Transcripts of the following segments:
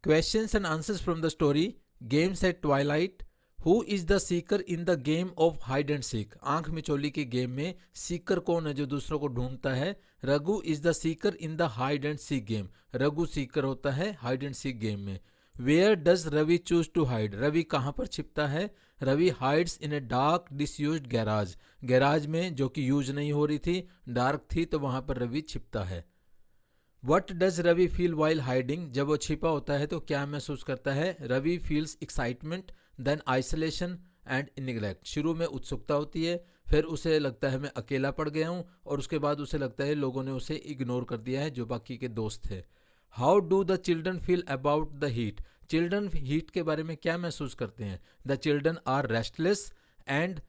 Questions and answers from the story. Games at twilight. Who is the seeker in the game of hide and seek? आंख मिचौली के game में सीकर कौन है जो दूसरों को ढूंढता है? Raghu is the seeker in the hide and seek game. Raghu seeker होता है हाइड एंड सीक गेम में. Where does Ravi choose to hide? Ravi कहाँ पर छिपता है? Ravi hides in a dark disused garage. Garage में जो कि यूज नहीं हो रही थी, डार्क थी, तो वहां पर रवि छिपता है. What does Ravi feel while hiding? जब वो छिपा होता है तो क्या महसूस करता है? Ravi feels excitement, then isolation and neglect. शुरू में उत्सुकता होती है, फिर उसे लगता है मैं अकेला पड़ गया हूँ, और उसके बाद उसे लगता है लोगों ने उसे इग्नोर कर दिया है जो बाकी के दोस्त थे. How do the children feel about the heat? Children heat के बारे में क्या महसूस करते हैं? The children are restless and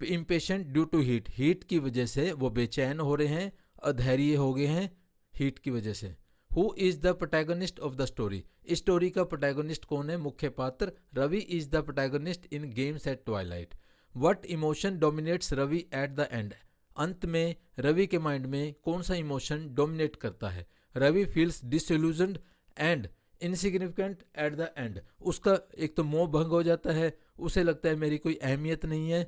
impatient due to heat. Heat की वजह से वो बेचैन हो रहे हैं, अधैर्य हो गए हैं हीट की वजह से. Who is the protagonist of the story? इस स्टोरी का प्रोटैगनिस्ट कौन है? मुख्य पात्र. Ravi is the protagonist in games at twilight. What emotion dominates Ravi at the end? अंत में रवि के माइंड में कौन सा इमोशन डोमिनेट करता है? Ravi feels disillusioned and insignificant at the end. उसका एक तो मोह भंग हो जाता है, उसे लगता है मेरी कोई अहमियत नहीं है.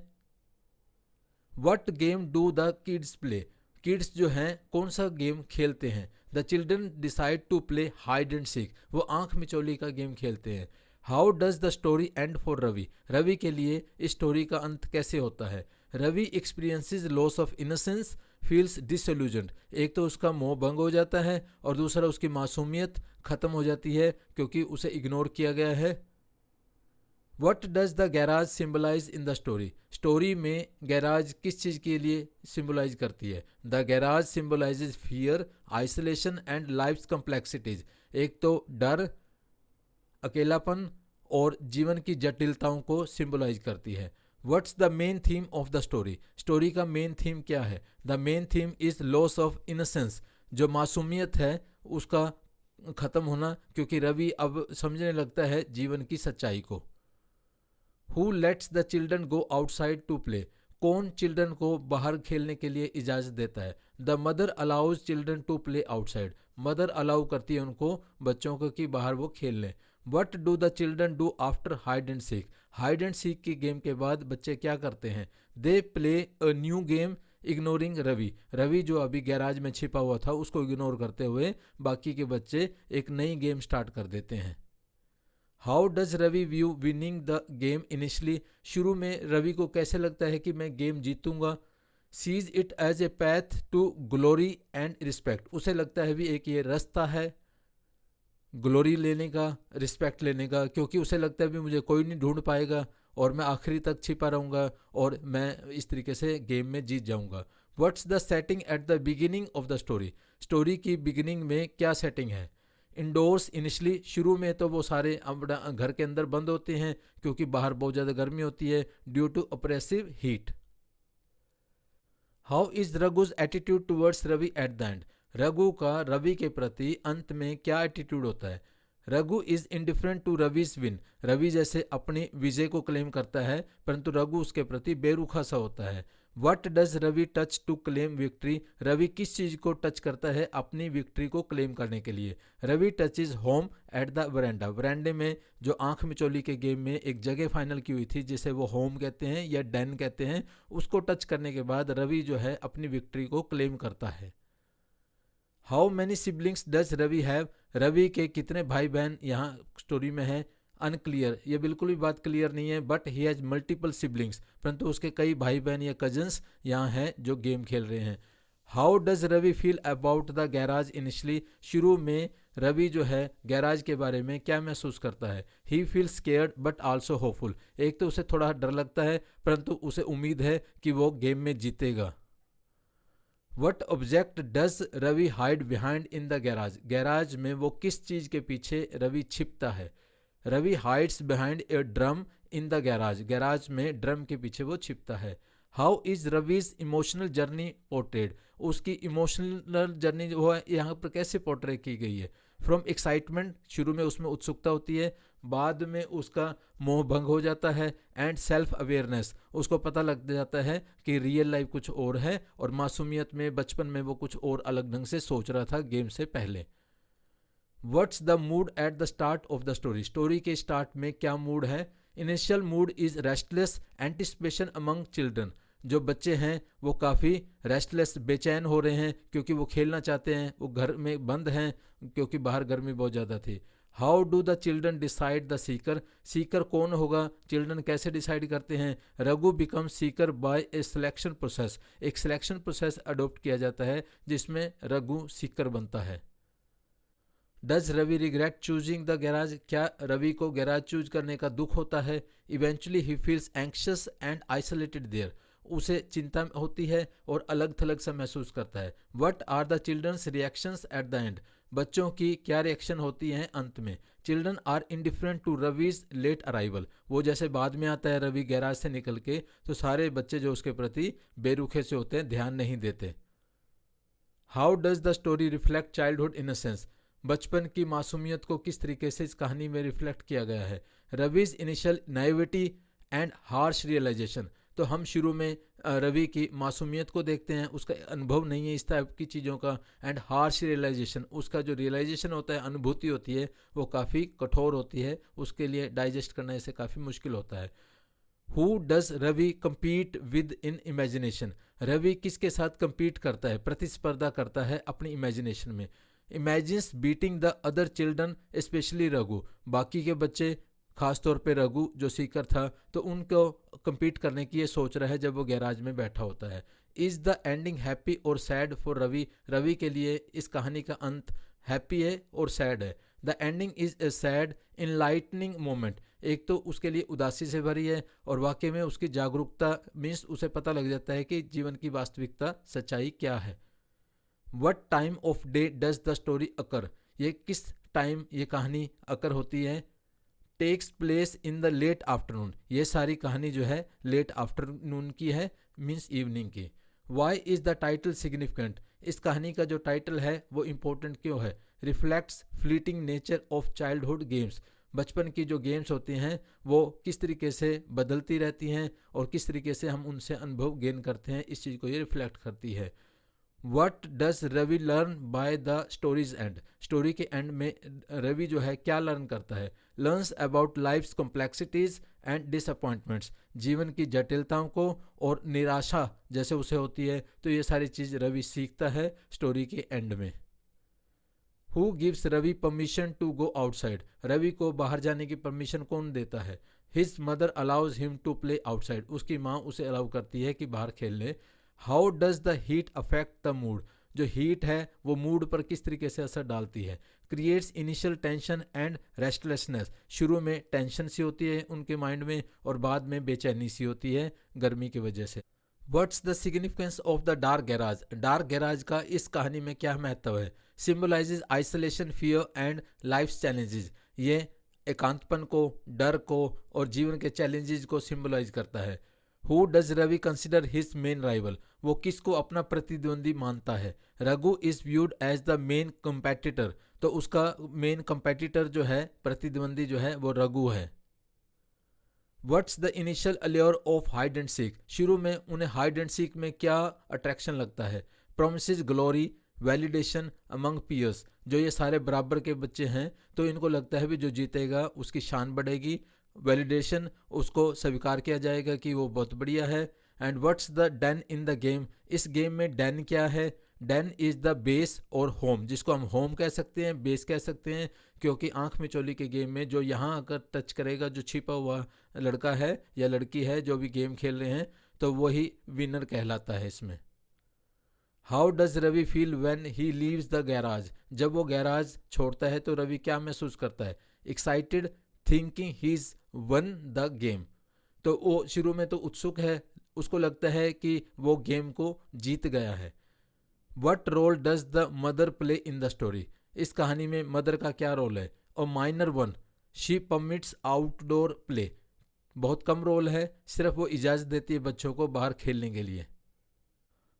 What game do the kids play? Kids जो हैं कौन सा गेम खेलते हैं? The children decide to play hide and seek. वो आंख मिचौली का गेम खेलते हैं. How does the story end for Ravi? Ravi के लिए इस स्टोरी का अंत कैसे होता है? Ravi experiences loss of innocence, feels disillusioned. एक तो उसका मोह भंग हो जाता है, और दूसरा उसकी मासूमियत खत्म हो जाती है क्योंकि उसे इग्नोर किया गया है. What does the garage symbolize in the story? Story में गैराज किस चीज़ के लिए सिम्बलाइज करती है? The garage symbolizes fear, isolation and life's complexities. एक तो डर, अकेलापन और जीवन की जटिलताओं को सिम्बलाइज करती है. What's the main theme of the story? Story का मेन थीम क्या है? The main theme is loss of innocence. जो मासूमियत है उसका खत्म होना, क्योंकि रवि अब समझने लगता है जीवन की सच्चाई को. Who lets the children go outside to play? कौन चिल्ड्रन को बाहर खेलने के लिए इजाज़त देता है? The mother allows children to play outside. Mother allow करती है उनको, बच्चों को, कि बाहर वो खेल लें. What do the children do after hide and seek? Hide and seek की गेम के बाद बच्चे क्या करते हैं? They play a new game ignoring Ravi. Ravi जो अभी गैराज में छिपा हुआ था उसको इग्नोर करते हुए बाकी के बच्चे एक नई गेम स्टार्ट कर देते हैं. How does Ravi view winning the game initially? शुरू में रवि को कैसे लगता है कि मैं गेम जीतूंगा? Sees it as a path to glory and respect. उसे लगता है भी एक ये रास्ता है ग्लोरी लेने का, रिस्पेक्ट लेने का, क्योंकि उसे लगता है भी मुझे कोई नहीं ढूंढ पाएगा और मैं आखिरी तक छिपा रहूँगा और मैं इस तरीके से गेम में जीत जाऊँगा. What's the setting at the beginning of the story? Story की बिगिनिंग में क्या सेटिंग है? Indoors initially. शुरू में तो वो सारे अपना घर के अंदर बंद होते हैं क्योंकि बाहर बहुत ज़्यादा गर्मी होती है due to oppressive heat. How is Raghu's attitude towards Ravi at the end? Raghu का रवि के प्रति अंत में क्या एटीट्यूड होता है? Raghu is indifferent to Ravi's win. Ravi जैसे अपनी विजय को क्लेम करता है परंतु रघु उसके प्रति बेरुखा सा होता है. What does Ravi touch to claim victory? Ravi किस चीज़ को टच करता है अपनी विक्ट्री को क्लेम करने के लिए? Ravi touch is home at the verandah. वरेंडे में जो आंख मिचौली के गेम में एक जगह फाइनल की हुई थी जिसे वो होम कहते हैं या डेन कहते हैं, उसको टच करने के बाद रवि जो है अपनी विक्ट्री को क्लेम करता है. How many siblings does Ravi have? Ravi के कितने भाई बहन यहाँ स्टोरी में है? अनक्लियर. ये बिल्कुल भी बात क्लियर नहीं है. But he has multiple siblings. परंतु उसके कई भाई बहन या कजन्स यहाँ हैं जो गेम खेल रहे हैं. How does Ravi feel about the garage initially? शुरू में रवि जो है गैराज के बारे में क्या महसूस करता है? He feel scared but also hopeful. एक तो उसे थोड़ा डर लगता है परंतु उसे उम्मीद है कि वो गेम में जीतेगा. What object does Ravi hide behind in the garage? Garage में वो किस चीज़ के पीछे रवि छिपता है? Ravi hides behind a drum in the garage. Garage में ड्रम के पीछे वो छिपता है. How is Ravi's emotional journey portrayed? उसकी इमोशनल जर्नी वो यहाँ पर कैसे पोर्ट्रे की गई है? From excitement. शुरू में उसमें उत्सुकता होती है, बाद में उसका मोह भंग हो जाता है, एंड सेल्फ अवेयरनेस. उसको पता लग जाता है कि रियल लाइफ कुछ और है और मासूमियत में बचपन में वो कुछ और अलग ढंग से सोच रहा था गेम से पहले. What's the mood at the start of the story, story के स्टार्ट में क्या मूड है? Initial mood is restless anticipation among children, जो बच्चे हैं वो काफ़ी रेस्टलेस बेचैन हो रहे हैं क्योंकि वो खेलना चाहते हैं, वो घर में बंद हैं क्योंकि बाहर गर्मी बहुत ज़्यादा थी। How do the children decide the seeker, seeker कौन होगा, चिल्ड्रन कैसे डिसाइड करते हैं? Raghu become seeker by a selection process, एक सिलेक्शन प्रोसेस अडोप्ट किया जाता है जिसमें रघु सीकर बनता है। Does Ravi regret choosing the garage, क्या रवि को गैराज चूज करने का दुख होता है? Eventually he feels anxious and isolated there, उसे चिंता होती है और अलग थलग सा महसूस करता है। What are the children's reactions at the end, बच्चों की क्या रिएक्शन होती हैं अंत में? Children are indifferent to Ravi's late arrival, वो जैसे बाद में आता है रवि गैराज से निकल के, तो सारे बच्चे जो उसके प्रति बेरुखे से होते हैं, ध्यान नहीं देते। How does the story reflect childhood innocence, बचपन की मासूमियत को किस तरीके से इस कहानी में रिफ्लेक्ट किया गया है? Ravi's initial naivety and harsh realization, तो हम शुरू में रवि की मासूमियत को देखते हैं, उसका अनुभव नहीं है इस टाइप की चीज़ों का, एंड हार्श रियलाइजेशन, उसका जो रियलाइजेशन होता है, अनुभूति होती है, वो काफ़ी कठोर होती है, उसके लिए डाइजेस्ट करना इसे काफ़ी मुश्किल होता है। Who does Ravi compete with in imagination, Ravi किसके साथ कम्पीट करता है, प्रतिस्पर्धा करता है अपनी इमेजिनेशन में? Imagines beating the other children specially Raghu, बाकी के बच्चे खासतौर पे रघु जो सीकर था, तो उनको कम्पीट करने की ये सोच रहा है जब वो गैराज में बैठा होता है। इज़ द एंडिंग हैप्पी और सैड फॉर रवि, रवि के लिए इस कहानी का अंत हैप्पी है और सैड है। The ending is a sad enlightening moment, एक तो उसके लिए उदासी से भरी है और वाकई में उसकी जागरूकता मीन्स उसे पता लग जाता है कि जीवन की वास्तविकता सच्चाई क्या है। What time of day does the story occur, ये किस टाइम ये कहानी अकर होती है? Takes place in the late afternoon, ये सारी कहानी जो है लेट आफ्टरनून की है, मीन्स इवनिंग की। Why is the title significant, इस कहानी का जो टाइटल है वो इम्पोर्टेंट क्यों है? Reflects fleeting nature of childhood games, बचपन की जो गेम्स होती हैं वो किस तरीके से बदलती रहती हैं और किस तरीके से हम उनसे अनुभव गेन करते हैं, इस चीज़ को ये रिफ्लेक्ट करती है। What does Ravi learn by the story's end, story के एंड में रवि जो है क्या लर्न करता है? Learns about life's complexities and disappointments, जीवन की जटिलताओं को और निराशा जैसे उसे होती है, तो ये सारी चीज़ रवि सीखता है स्टोरी के एंड में। Who gives Ravi permission to go outside, Ravi को बाहर जाने की परमिशन कौन देता है? His mother allows him to play outside, उसकी माँ उसे अलाउ करती है कि बाहर खेल ले। How does the heat affect the mood, जो हीट है वो मूड पर किस तरीके से असर डालती है? Creates initial tension and restlessness, शुरू में टेंशन सी होती है उनके माइंड में और बाद में बेचैनी सी होती है गर्मी की वजह से। What's the significance of the dark garage, dark garage का इस कहानी में क्या महत्व है? Symbolises isolation, fear and life challenges, ये एकांतपन को, डर को और जीवन के चैलेंजेस को सिम्बलाइज करता है। Who does Ravi consider his main rival, वो किसको अपना प्रतिद्वंदी मानता है? Raghu is viewed as the main competitor, तो उसका मेन कंपेटिटर जो है, प्रतिद्वंदी जो है, वो रघु है। What's the initial allure of hide and seek, शुरू में उन्हें हाइड एंड सीक में क्या अट्रैक्शन लगता है? Promises glory, validation among peers, जो ये सारे बराबर के बच्चे हैं तो इनको लगता है भी जो जीतेगा उसकी शान बढ़ेगी, वैलिडेशन, उसको स्वीकार किया जाएगा कि वो बहुत बढ़िया है। And what's the done in the game, इस गेम में डन क्या है? डन इज़ द बेस और होम, जिसको हम होम कह सकते हैं, बेस कह सकते हैं, क्योंकि आंख मिचौली के गेम में जो यहाँ अगर टच करेगा, जो छिपा हुआ लड़का है या लड़की है जो भी गेम खेल रहे हैं, तो वही विनर कहलाता है इसमें। How does Ravi feel when he leaves the garage, जब वो गैराज छोड़ता है तो रवि क्या महसूस करता है? Excited, thinking he is one the game, तो वो शुरू में तो उत्सुक है, उसको लगता है कि वो गेम को जीत गया है। What role does the mother play in the story, इस कहानी में मदर का क्या रोल है? और minor one, she permits outdoor play, बहुत कम रोल है, सिर्फ वो इजाज़त देती है बच्चों को बाहर खेलने के लिए।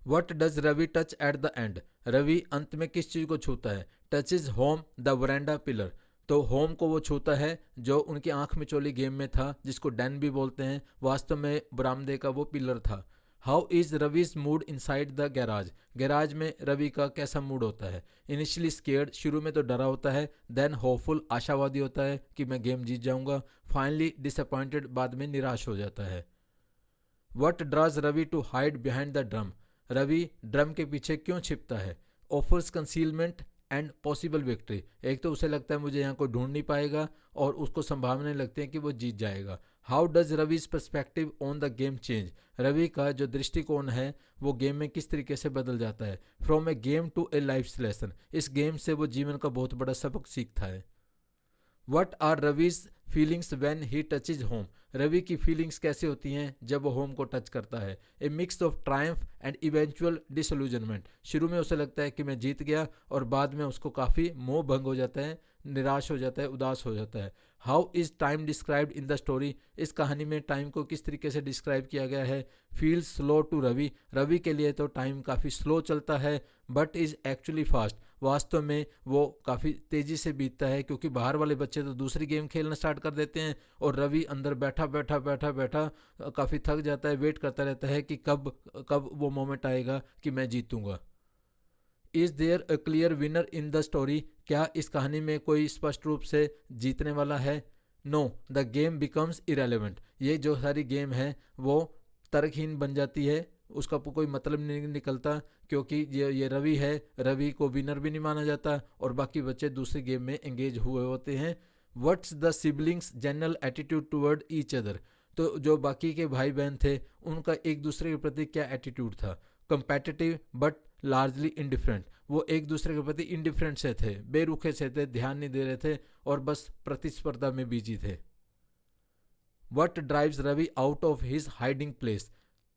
What does Ravi touch at the end, Ravi अंत में किस चीज़ को छूता है? Touch is home the veranda pillar, तो होम को वो छूता है जो उनकी आंख मिचौली गेम में था, जिसको डैन भी बोलते हैं, वास्तव में बरामदे का वो पिलर था। How is Ravi's mood inside the garage, garage में रवि का कैसा मूड होता है। इनिशियली स्केयर्ड, शुरू में तो डरा होता है, देन होपफुल, आशावादी होता है कि मैं गेम जीत जाऊंगा, फाइनली डिसअपॉइंटेड, बाद में निराश हो जाता है। What draws Ravi to hide behind the drum, Ravi drum के पीछे क्यों छिपता है। Offers concealment and possible victory, एक तो उसे लगता है मुझे यहाँ कोई ढूंढ नहीं पाएगा, और उसको संभावनाएं लगती हैं कि वो जीत जाएगा। How does Ravi's perspective on the game change, Ravi का जो दृष्टिकोण है वो गेम में किस तरीके से बदल जाता है। From a game to a life lesson, इस गेम से वो जीवन का बहुत बड़ा सबक सीखता है। What are Ravi's feelings when he touches home, Ravi की फीलिंग्स कैसे होती हैं जब वो होम को टच करता है। A mix of triumph and eventual disillusionment, शुरू में उसे लगता है कि मैं जीत गया, और बाद में उसको काफ़ी मोह भंग हो जाता है, निराश हो जाता है, उदास हो जाता है। How is time described in the story, इस कहानी में टाइम को किस तरीके से डिस्क्राइब किया गया है। Feel slow to Ravi, Ravi के लिए तो टाइम काफ़ी स्लो चलता है, बट इज़ एक्चुअली फास्ट, वास्तव में वो काफ़ी तेज़ी से बीतता है, क्योंकि बाहर वाले बच्चे तो दूसरी गेम खेलना स्टार्ट कर देते हैं, और रवि अंदर बैठा बैठा बैठा बैठा काफ़ी थक जाता है, वेट करता रहता है कि कब कब वो मोमेंट आएगा कि मैं जीतूंगा। Is there a clear winner in the story, क्या इस कहानी में कोई स्पष्ट रूप से जीतने वाला है। No, the game becomes irrelevant, ये जो सारी गेम है वो तर्कहीन बन जाती है, उसका कोई मतलब नहीं निकलता, क्योंकि ये रवि है, रवि को विनर भी नहीं माना जाता, और बाकी बच्चे दूसरी गेम में एंगेज हुए होते हैं। What's the siblings general attitude toward each other, तो जो बाकी के भाई बहन थे उनका एक दूसरे के प्रति क्या एटीट्यूड था। कंपेटिटिव बट लार्जली इंडिफरेंट, वो एक दूसरे के प्रति इंडिफरेंट से थे, बेरुखे से थे, ध्यान नहीं दे रहे थे, और बस प्रतिस्पर्धा में बिजी थे। What drives Ravi out of his hiding place,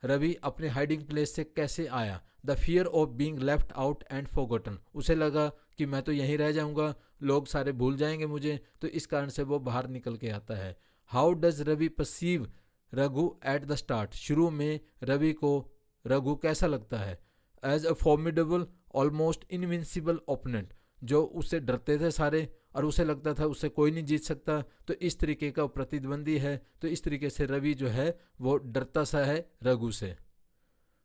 Ravi अपने हाइडिंग प्लेस से कैसे आया। The fear of being left out and forgotten, उसे लगा कि मैं तो यहीं रह जाऊंगा, लोग सारे भूल जाएंगे मुझे, तो इस कारण से वो बाहर निकल के आता है। How does Ravi perceive Raghu at the start, शुरू में रवि को रघु कैसा लगता है। As a formidable almost invincible opponent, जो उससे डरते थे सारे, और उसे लगता था उससे कोई नहीं जीत सकता, तो इस तरीके का प्रतिद्वंदी है, तो इस तरीके से रवि जो है वो डरता सा है रघु से।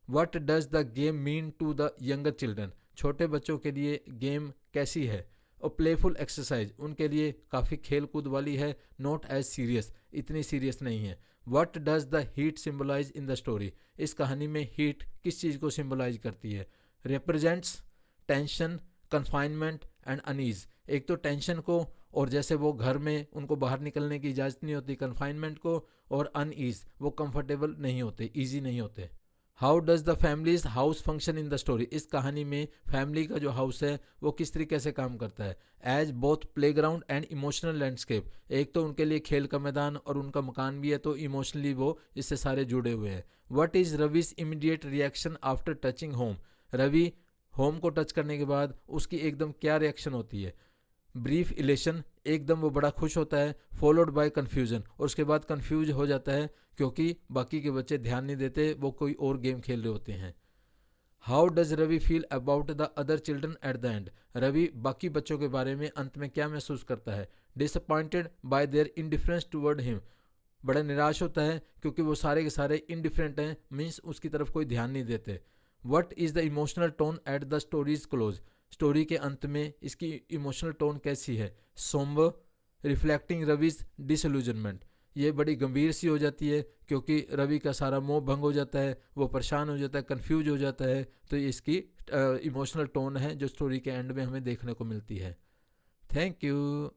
What does the game mean to the younger children, छोटे बच्चों के लिए गेम कैसी है। और प्लेफुल एक्सरसाइज, उनके लिए काफ़ी खेल कूद वाली है, नॉट एज सीरियस, इतनी सीरियस नहीं है। What does the heat symbolize in the story, इस कहानी में हीट किस चीज़ को सिम्बलाइज करती है। Represents tension, confinement and unease, एक तो टेंशन को, और जैसे वो घर में उनको बाहर निकलने की इजाज़त नहीं होती, कन्फाइनमेंट को, और अनईज, वो कंफर्टेबल नहीं होते, ईजी नहीं होते। How does the families house function in the story, इस कहानी में फैमिली का जो हाउस है वो किस तरीके से काम करता है। As both playground and emotional landscape, एक तो उनके लिए खेल का मैदान और उनका मकान भी है, तो इमोशनली वो इससे सारे जुड़े हुए हैं। What is Ravi's immediate reaction after touching home, Ravi home को टच करने के बाद उसकी एकदम क्या रिएक्शन होती है। ब्रीफ इलेशन, एकदम वो बड़ा खुश होता है, फॉलोड बाय कन्फ्यूजन, और उसके बाद कन्फ्यूज हो जाता है, क्योंकि बाकी के बच्चे ध्यान नहीं देते, वो कोई और गेम खेल रहे होते हैं। How does Ravi feel about the other children at the end, Ravi बाकी बच्चों के बारे में अंत में क्या महसूस करता है। Disappointed bye there indifference toward him, बड़ा निराश होता है क्योंकि वो सारे के सारे इंडिफरेंट हैं, मीन्स उसकी तरफ कोई ध्यान नहीं देते। What is the emotional tone at the stories close, story के अंत में इसकी इमोशनल टोन कैसी है। सोम्बर, रिफ्लेक्टिंग रविज डिसल्यूजनमेंट, ये बड़ी गंभीर सी हो जाती है, क्योंकि रवि का सारा मोह भंग हो जाता है, वो परेशान हो जाता है, कंफ्यूज हो जाता है, तो ये इसकी इमोशनल टोन है जो स्टोरी के एंड में हमें देखने को मिलती है। Thank you.